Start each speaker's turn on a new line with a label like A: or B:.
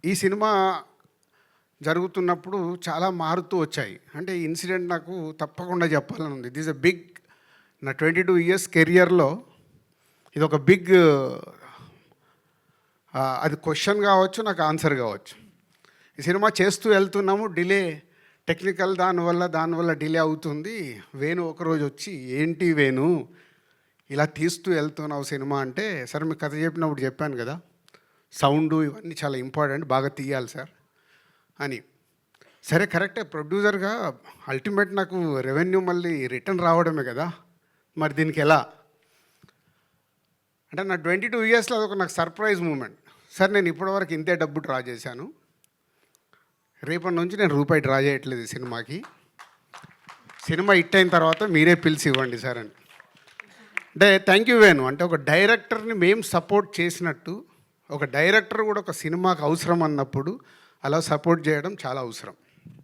A: ఈ సినిమా జరుగుతున్నప్పుడు చాలా మారుతూ వచ్చాయి. అంటే ఈ ఇన్సిడెంట్ నాకు తప్పకుండా చెప్పాలని ఉంది. దిస్ ఎ బిగ్, నా 22 ఇయర్స్ కెరియర్లో ఇదొక బిగ్, అది క్వశ్చన్ కావచ్చు, నాకు ఆన్సర్ కావచ్చు. ఈ సినిమా చేస్తూ వెళ్తున్నాము, డిలే, టెక్నికల్ దానివల్ల డిలే అవుతుంది. వేణు ఒకరోజు వచ్చి, ఏంటి వేణు ఇలా తీస్తూ వెళ్తున్నావు సినిమా అంటే, సరే మీకు కథ చెప్పినప్పుడు చెప్పాను కదా, సౌండు ఇవన్నీ చాలా ఇంపార్టెంట్, బాగా తీయాలి సార్ అని. సరే కరెక్టే, ప్రొడ్యూసర్గా అల్టిమేట్ నాకు రెవెన్యూ మళ్ళీ రిటర్న్ రావడమే కదా, మరి దీనికి ఎలా అంటే, నా 22 ఇయర్స్లో అదొక నాకు సర్ప్రైజ్ మూమెంట్. సార్ నేను ఇప్పటివరకు ఇంతే డబ్బు డ్రా చేశాను, రేపటి నుంచి నేను రూపాయి డ్రా చేయట్లేదు ఈ సినిమాకి, సినిమా హిట్ అయిన తర్వాత మీరే పిలిచి ఇవ్వండి సార్ అని. అంటే థ్యాంక్ యూ వేణు. అంటే ఒక డైరెక్టర్ని మేము సపోర్ట్ చేసినట్టు, ఒక డైరెక్టర్ కూడా ఒక సినిమాకి అవసరం అన్నప్పుడు అలా సపోర్ట్ చేయడం చాలా అవసరం.